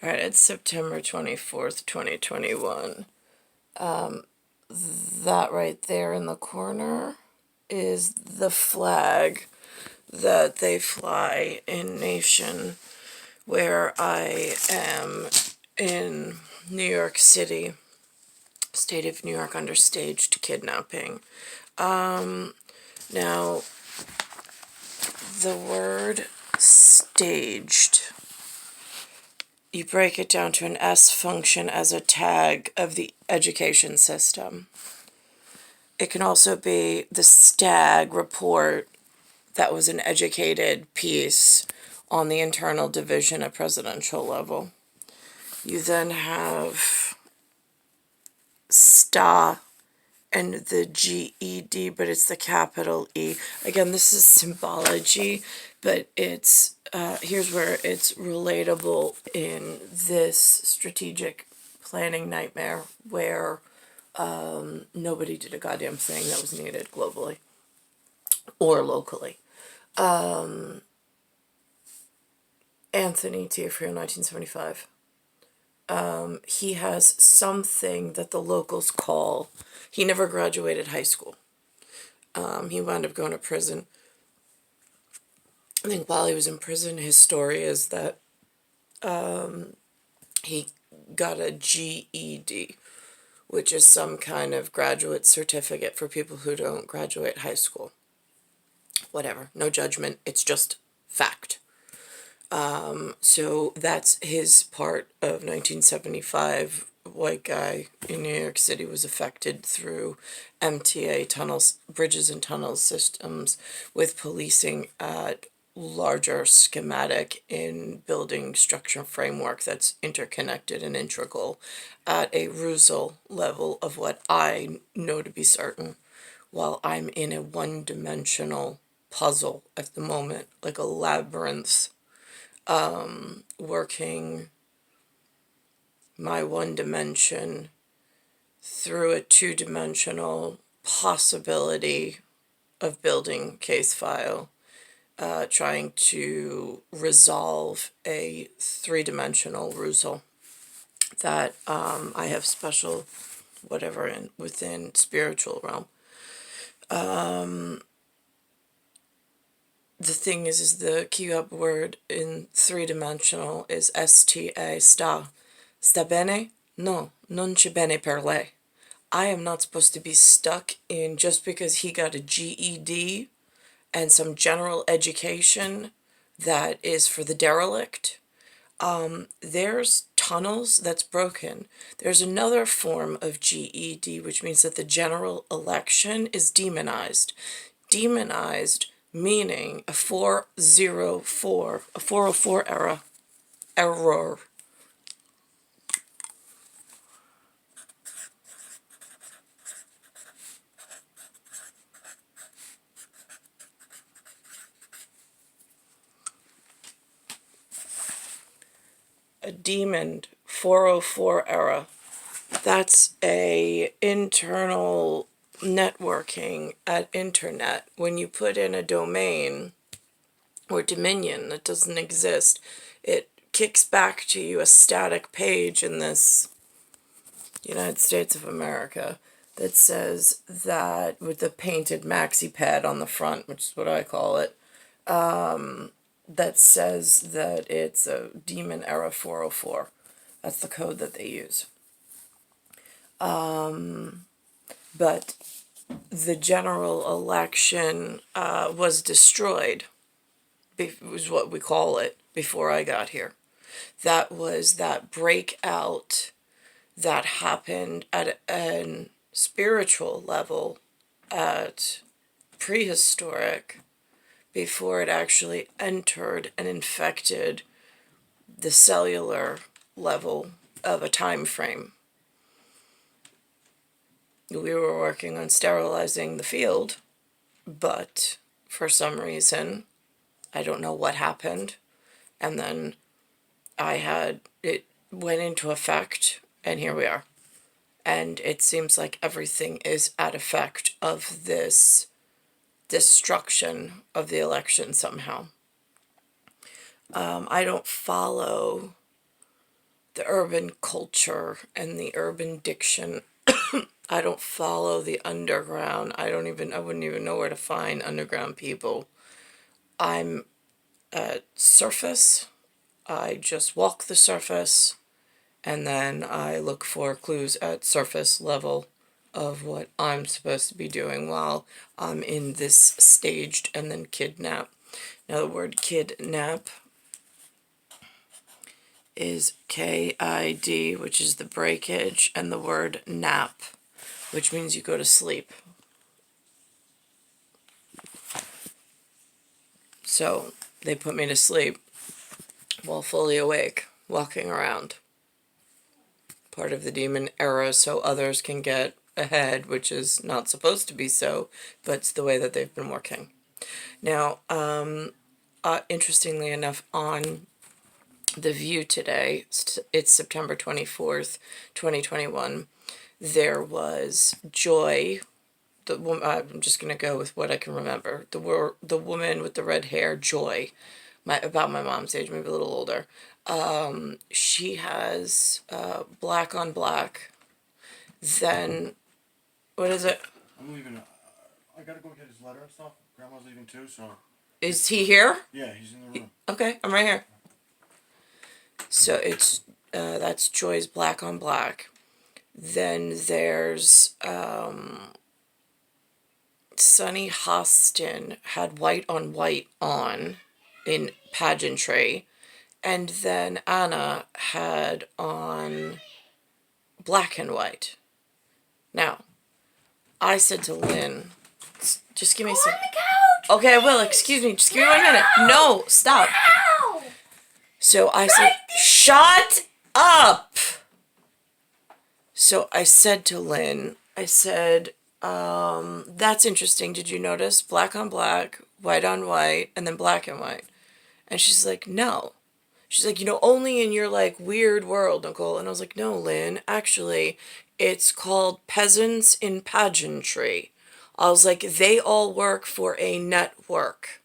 Alright, it's September 24th, 2021. That right there in the corner is the flag that they fly in nation where I am in New York City, state of New York, under staged kidnapping. Now, the word staged, you break it down to an S function as a tag of the education system. It can also be the Sta-Ged report that was an educated piece on the internal division at presidential level. You then have Sta and the G.E.D, but it's the capital E. Again, this is symbology, but it's here's where it's relatable in this strategic planning nightmare where nobody did a goddamn thing that was needed globally or locally. Anthony Tiafrio, 1975. He has something that the locals call, he never graduated high school. He wound up going to prison. I think while he was in prison, his story is that he got a G.E.D, which is some kind of graduate certificate for people who don't graduate high school. Whatever, no judgment, it's just fact. So that's his part of 1975. White guy in New York City was affected through MTA tunnels, bridges and tunnel systems, with policing at larger schematic in building structure framework that's interconnected and integral at a RUZZLE level of what I know to be certain, while I'm in a one-dimensional puzzle at the moment, like a labyrinth, working my one dimension through a two-dimensional possibility of building case file, trying to resolve a three-dimensional RUZZLE that I have special whatever in within spiritual realm. The thing is the key-up word in three-dimensional is S-T-A, sta. Sta bene? No, non ci bene per lei. I am not supposed to be stuck in just because he got a G.E.D and some general education that is for the derelict. There's tunnels that's broken. There's another form of G.E.D, which means that the general election is demonized. Demonized meaning a 404 error. A demoned 404 error. That's a internal networking at internet. When you put in a domain or dominion that doesn't exist, it kicks back to you a static page in this United States of America that says that, with the painted maxi pad on the front, which is what I call it, that says that it's a demon era 404. That's the code that they use. But the general election was destroyed, was what we call it, before I got here. That was that breakout that happened at a spiritual level at prehistoric before it actually entered and infected the cellular level of a time frame. We were working on sterilizing the field, but for some reason, I don't know what happened, and then it went into effect, and here we are. And it seems like everything is at effect of this destruction of the election somehow. I don't follow the urban culture and the urban diction. I don't follow the underground. I wouldn't even know where to find underground people. I'm at surface. I just walk the surface, and then I look for clues at surface level of what I'm supposed to be doing while I'm in this staged and then kidnap. Now the word kidnap is K-I-D, which is the breakage, and the word nap, which means you go to sleep. So they put me to sleep while fully awake, walking around. Part of the demon era so others can get ahead, which is not supposed to be so, but it's the way that they've been working. Now, interestingly enough, on The View today, it's September 24th, 2021, there was Joy, I'm just going to go with what I can remember, the woman with the red hair, Joy, about my mom's age, maybe a little older. She has black on black. Then, what is it? I'm leaving. I gotta go get his letter and stuff. Grandma's leaving too, so. Is he here? Yeah, he's in the room. Okay, I'm right here. So it's, that's Joy's black on black. Then there's, Sunny Hostin had white on white on in pageantry. And then Anna had on black and white. Now, I said to Lynn, just give me some. On the couch, okay, I will. Excuse me. Just give me 1 minute. No, stop. Ow! So I said, shut up. So I said to Lynn, I said, that's interesting. Did you notice black on black, white on white, and then black and white? And she's like, no. She's like, only in your, like, weird world, Nicole. And I was like, no, Lynn, actually, it's called Peasants in Pageantry. I was like, they all work for a network.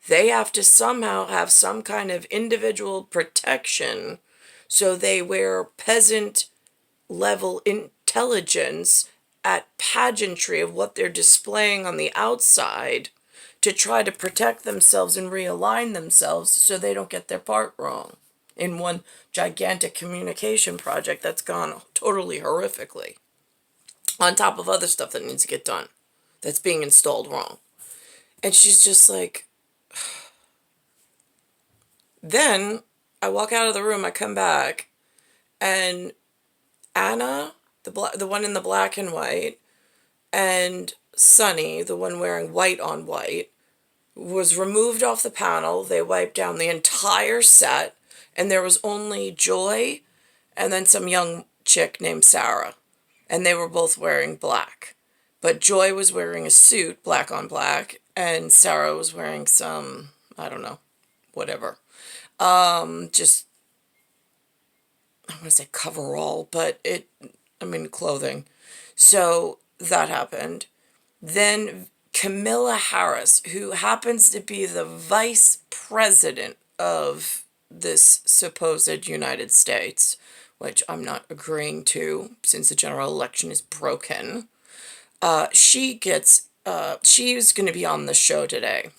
They have to somehow have some kind of individual protection, so they wear peasant-level intelligence at pageantry of what they're displaying on the outside to try to protect themselves and realign themselves so they don't get their part wrong in one gigantic communication project that's gone totally horrifically, on top of other stuff that needs to get done that's being installed wrong. And she's just like, then I walk out of the room, I come back, and Anna, the one in the black and white, and Sunny, the one wearing white on white, was removed off the panel. They wiped down the entire set, and there was only Joy and then some young chick named Sarah, and they were both wearing black. But Joy was wearing a suit, black on black, and Sarah was wearing some, I don't know, whatever. Just, I want to say coverall, but clothing. So that happened. Then Camilla Harris, who happens to be the vice president of this supposed United States, which I'm not agreeing to since the general election is broken, she's going to be on the show today.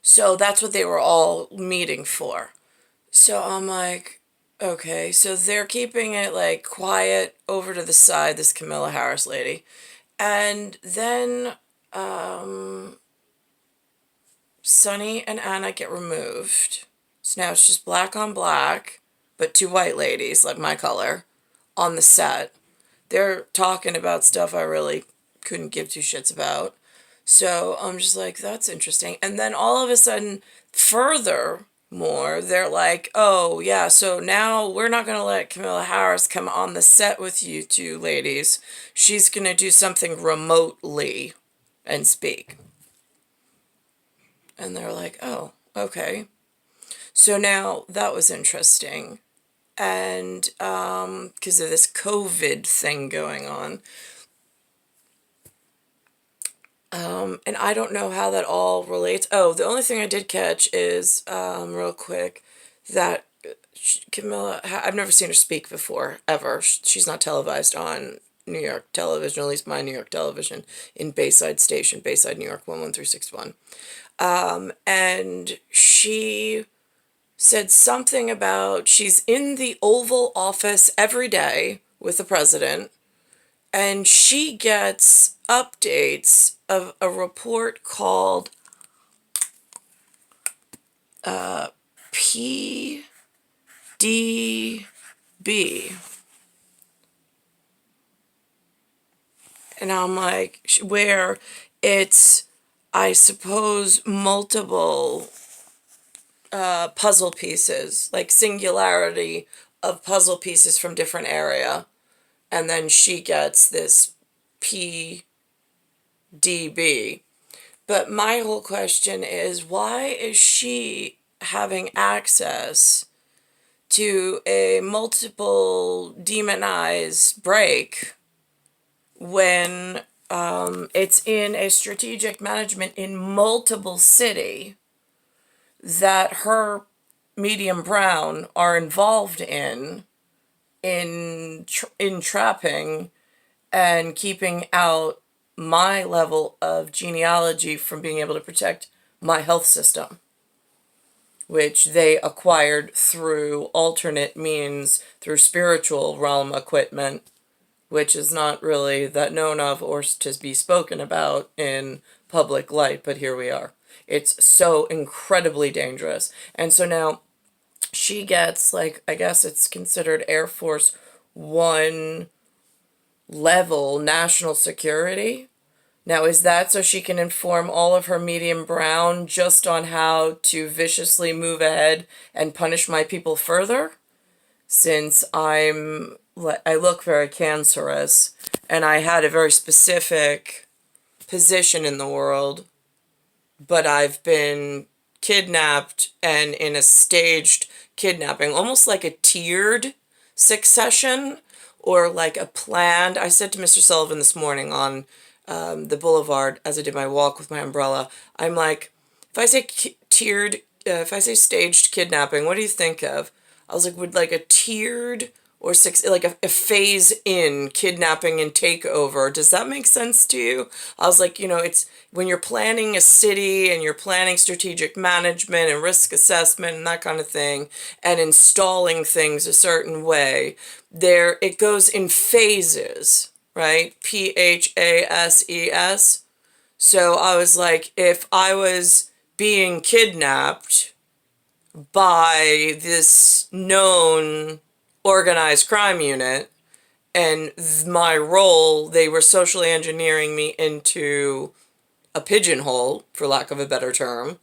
So that's what they were all meeting for. So I'm like, okay, so they're keeping it, like, quiet over to the side, this Camilla Harris lady. And then Sunny and Anna get removed. So now it's just black on black, but two white ladies, like my color, on the set. They're talking about stuff I really couldn't give two shits about. So I'm just like, that's interesting. And then all of a sudden, furthermore, they're like, oh, yeah, so now we're not going to let Camilla Harris come on the set with you two ladies. She's going to do something remotely and speak. And they're like, oh, okay. So now that was interesting. And because of this COVID thing going on. And I don't know how that all relates. Oh, the only thing I did catch is, real quick, that Camilla, I've never seen her speak before, ever. She's not televised on New York television, at least my New York television, in Bayside Station, Bayside, New York, 11361. And she said something about she's in the Oval Office every day with the president, and she gets updates of a report called PDB, and I'm like, where it's, I suppose, multiple puzzle pieces, like singularity of puzzle pieces from different area, and then she gets this PDB. But my whole question is, why is she having access to a multiple demonized break when it's in a strategic management in multiple city that her medium brown are involved in trapping and keeping out my level of genealogy from being able to protect my health system, which they acquired through alternate means, through spiritual realm equipment, which is not really that known of or to be spoken about in public light, but here we are. It's so incredibly dangerous. And so now she gets, like, I guess it's considered Air Force One level national security. Now, is that so she can inform all of her medium brown just on how to viciously move ahead and punish my people further? Since I look very cancerous, and I had a very specific position in the world, but I've been kidnapped and in a staged kidnapping, almost like a tiered succession or like a planned. I said to Mr. Sullivan this morning on the boulevard as I did my walk with my umbrella, I'm like, if I say tiered, if I say staged kidnapping, what do you think of? I was like, would like a tiered or like a phase in kidnapping and takeover, does that make sense to you? I was like, it's when you're planning a city and you're planning strategic management and risk assessment and that kind of thing and installing things a certain way, there it goes in phases, right? PHASES. So I was like, if I was being kidnapped by this known organized crime unit, and my role, they were socially engineering me into a pigeonhole, for lack of a better term.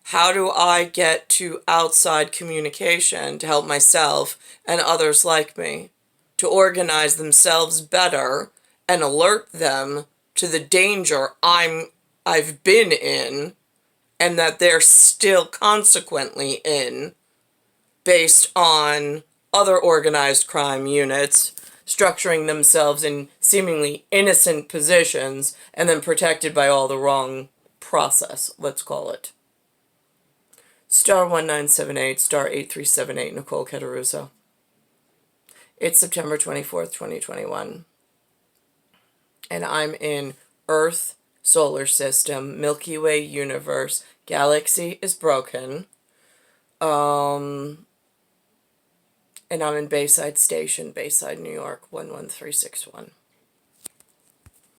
How do I get to outside communication to help myself and others like me to organize themselves better and alert them to the danger I've been in and that they're still consequently in, based on other organized crime units structuring themselves in seemingly innocent positions and then protected by all the wrong process, let's call it. Star 1978, star 8378, Nicole Cattaruzza. It's September 24th, 2021. And I'm in Earth, solar system, Milky Way universe, galaxy is broken. And I'm in Bayside Station, Bayside, New York, 11361.